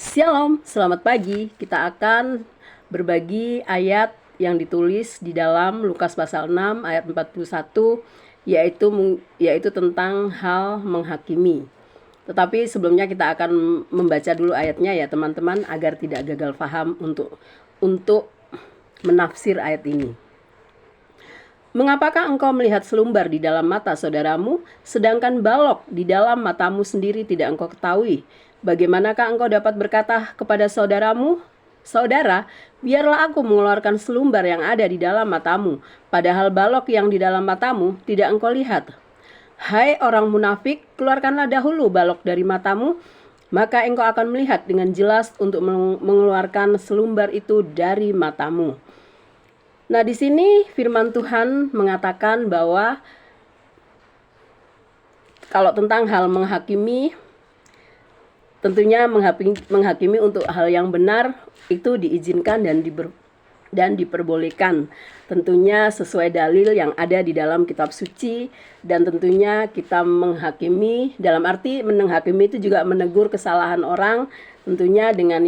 Shalom, selamat pagi. Kita akan berbagi ayat yang ditulis di dalam Lukas pasal 6 ayat 41 yaitu tentang hal menghakimi. Tetapi sebelumnya kita akan membaca dulu ayatnya ya teman-teman agar tidak gagal paham untuk menafsir ayat ini. Mengapakah engkau melihat selumbar di dalam mata saudaramu, sedangkan balok di dalam matamu sendiri tidak engkau ketahui? Bagaimanakah engkau dapat berkata kepada saudaramu, Saudara, biarlah aku mengeluarkan selumbar yang ada di dalam matamu, padahal balok yang di dalam matamu tidak engkau lihat? Hai orang munafik, keluarkanlah dahulu balok dari matamu, maka engkau akan melihat dengan jelas untuk mengeluarkan selumbar itu dari matamu. Nah, di sini firman Tuhan mengatakan bahwa kalau tentang hal menghakimi, tentunya menghakimi untuk hal yang benar itu diizinkan dan diperbolehkan. Tentunya sesuai dalil yang ada di dalam kitab suci, dan tentunya kita menghakimi dalam arti menghakimi itu juga menegur kesalahan orang, tentunya dengan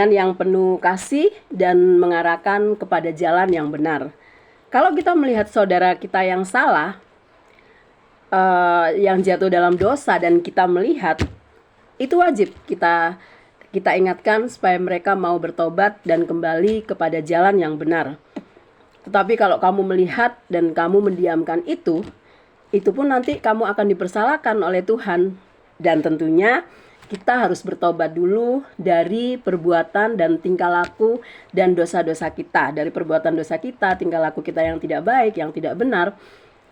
yang penuh kasih dan mengarahkan kepada jalan yang benar. Kalau kita melihat saudara kita yang salah, yang jatuh dalam dosa dan kita melihat, itu wajib kita ingatkan supaya mereka mau bertobat dan kembali kepada jalan yang benar. Tetapi kalau kamu melihat dan kamu mendiamkan itu pun nanti kamu akan dipersalahkan oleh Tuhan. Dan tentunya kita harus bertobat dulu dari perbuatan dan tingkah laku dan dosa-dosa kita. Dari perbuatan dosa kita, tingkah laku kita yang tidak baik, yang tidak benar,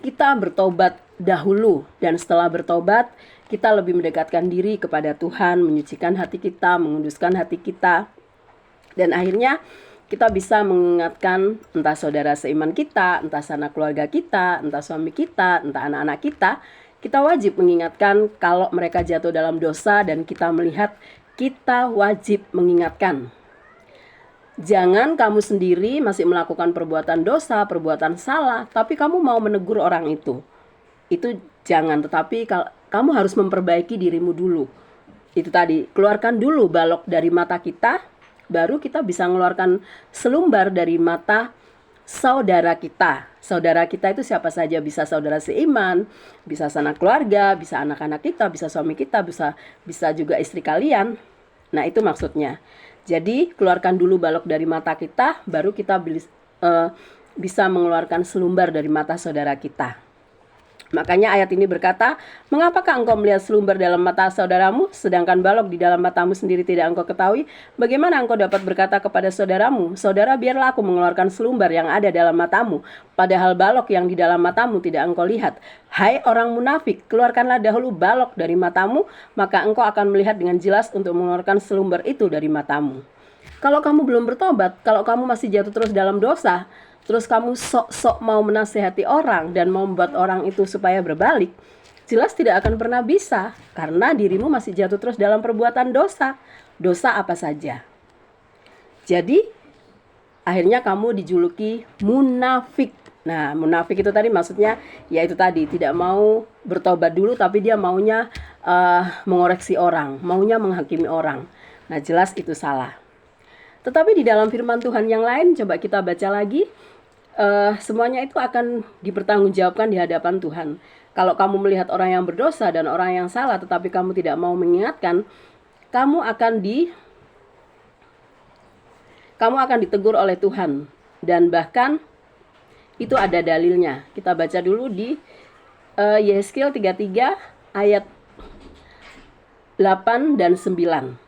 kita bertobat dahulu. Dan setelah bertobat, kita lebih mendekatkan diri kepada Tuhan, menyucikan hati kita, menguduskan hati kita. Dan akhirnya kita bisa mengingatkan entah saudara seiman kita, entah sanak keluarga kita, entah suami kita, entah anak-anak kita. Kita wajib mengingatkan kalau mereka jatuh dalam dosa dan kita melihat, kita wajib mengingatkan. Jangan kamu sendiri masih melakukan perbuatan dosa, perbuatan salah, tapi kamu mau menegur orang itu. Itu jangan, tetapi kamu harus memperbaiki dirimu dulu. Itu tadi, keluarkan dulu balok dari mata kita, baru kita bisa mengeluarkan selumbar dari mata saudara kita. Saudara kita itu siapa saja, bisa saudara seiman, bisa sanak keluarga, bisa anak-anak kita, bisa suami kita, bisa juga istri kalian. Nah, itu maksudnya. Jadi, keluarkan dulu balok dari mata kita, baru kita bisa mengeluarkan selumbar dari mata saudara kita. Makanya ayat ini berkata, mengapakah engkau melihat selumbar dalam mata saudaramu, sedangkan balok di dalam matamu sendiri tidak engkau ketahui? Bagaimana engkau dapat berkata kepada saudaramu, Saudara, biarlah aku mengeluarkan selumbar yang ada dalam matamu, padahal balok yang di dalam matamu tidak engkau lihat? Hai orang munafik, keluarkanlah dahulu balok dari matamu, maka engkau akan melihat dengan jelas untuk mengeluarkan selumbar itu dari matamu. Kalau kamu belum bertobat, kalau kamu masih jatuh terus dalam dosa, terus kamu sok-sok mau menasihati orang dan mau membuat orang itu supaya berbalik, jelas tidak akan pernah bisa, karena dirimu masih jatuh terus dalam perbuatan dosa. Dosa apa saja. Jadi, akhirnya kamu dijuluki munafik. Nah, munafik itu tadi maksudnya, yaitu tadi, tidak mau bertobat dulu, tapi dia maunya mengoreksi orang, maunya menghakimi orang. Nah, jelas itu salah. Tetapi di dalam firman Tuhan yang lain, coba kita baca lagi, semuanya itu akan dipertanggungjawabkan di hadapan Tuhan. Kalau kamu melihat orang yang berdosa dan orang yang salah, tetapi kamu tidak mau mengingatkan, kamu akan ditegur oleh Tuhan. Dan bahkan itu ada dalilnya. Kita baca dulu di Yehezkiel 33 ayat 8 dan 9.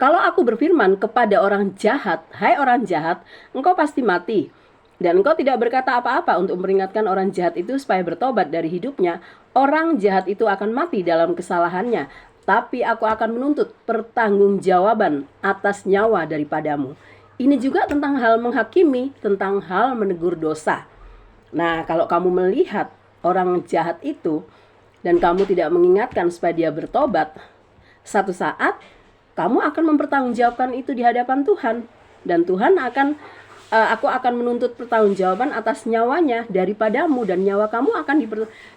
Kalau aku berfirman kepada orang jahat, hai orang jahat, engkau pasti mati. Dan engkau tidak berkata apa-apa untuk memperingatkan orang jahat itu supaya bertobat dari hidupnya, orang jahat itu akan mati dalam kesalahannya. Tapi aku akan menuntut pertanggungjawaban atas nyawa daripadamu. Ini juga tentang hal menghakimi, tentang hal menegur dosa. Nah, kalau kamu melihat orang jahat itu dan kamu tidak mengingatkan supaya dia bertobat, satu saat kamu akan mempertanggungjawabkan itu di hadapan Tuhan. Dan Tuhan akan aku akan menuntut pertanggungjawaban atas nyawanya daripadamu, dan nyawa kamu akan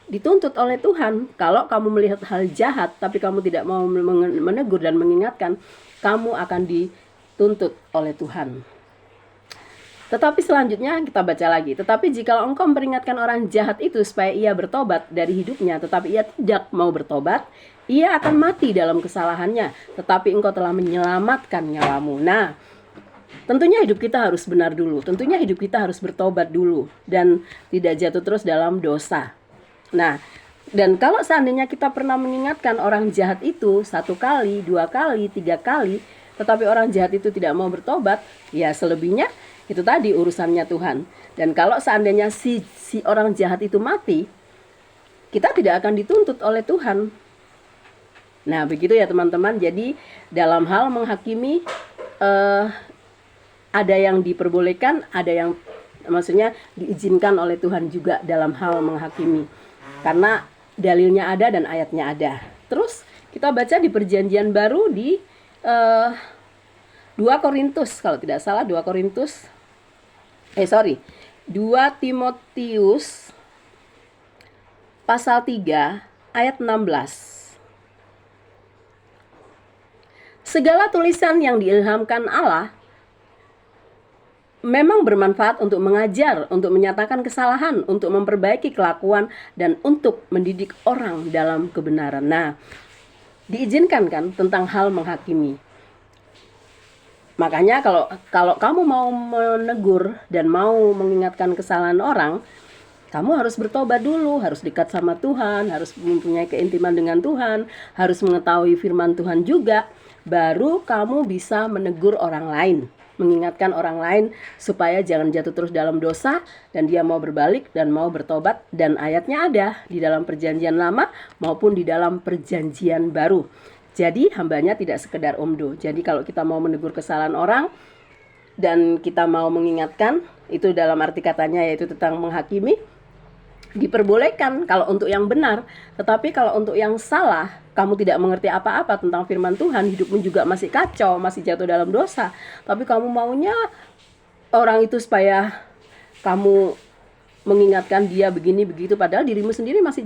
dituntut oleh Tuhan. Kalau kamu melihat hal jahat tapi kamu tidak mau menegur dan mengingatkan, kamu akan dituntut oleh Tuhan. Tetapi selanjutnya kita baca lagi. Tetapi jikalau engkau memperingatkan orang jahat itu supaya ia bertobat dari hidupnya, tetapi ia tidak mau bertobat, ia akan mati dalam kesalahannya, tetapi engkau telah menyelamatkan nyawamu. Nah, tentunya hidup kita harus benar dulu. Tentunya hidup kita harus bertobat dulu dan tidak jatuh terus dalam dosa. Nah, dan kalau seandainya kita pernah mengingatkan orang jahat itu 1 kali, 2 kali, 3 kali, tetapi orang jahat itu tidak mau bertobat, ya selebihnya itu tadi urusannya Tuhan. Dan kalau seandainya si orang jahat itu mati, kita tidak akan dituntut oleh Tuhan. Nah, begitu ya teman-teman. Jadi dalam hal menghakimi ada yang diperbolehkan, ada yang maksudnya diizinkan oleh Tuhan juga dalam hal menghakimi. Karena dalilnya ada dan ayatnya ada. Terus kita baca di Perjanjian Baru di 2 Korintus, kalau tidak salah 2 Timotius pasal 3 ayat 16. Segala tulisan yang diilhamkan Allah memang bermanfaat untuk mengajar, untuk menyatakan kesalahan, untuk memperbaiki kelakuan, dan untuk mendidik orang dalam kebenaran. Nah, diizinkan kan tentang hal menghakimi. Makanya kalau kamu mau menegur dan mau mengingatkan kesalahan orang, kamu harus bertobat dulu, harus dekat sama Tuhan, harus mempunyai keintiman dengan Tuhan, harus mengetahui firman Tuhan juga, baru kamu bisa menegur orang lain, mengingatkan orang lain supaya jangan jatuh terus dalam dosa dan dia mau berbalik dan mau bertobat. Dan ayatnya ada di dalam Perjanjian Lama maupun di dalam Perjanjian Baru. Jadi hambanya tidak sekedar omdo. Jadi kalau kita mau menegur kesalahan orang dan kita mau mengingatkan, itu dalam arti katanya yaitu tentang menghakimi, diperbolehkan kalau untuk yang benar. Tetapi kalau untuk yang salah, kamu tidak mengerti apa-apa tentang firman Tuhan, hidupmu juga masih kacau, masih jatuh dalam dosa, tapi kamu maunya orang itu supaya kamu mengingatkan dia begini begitu, padahal dirimu sendiri masih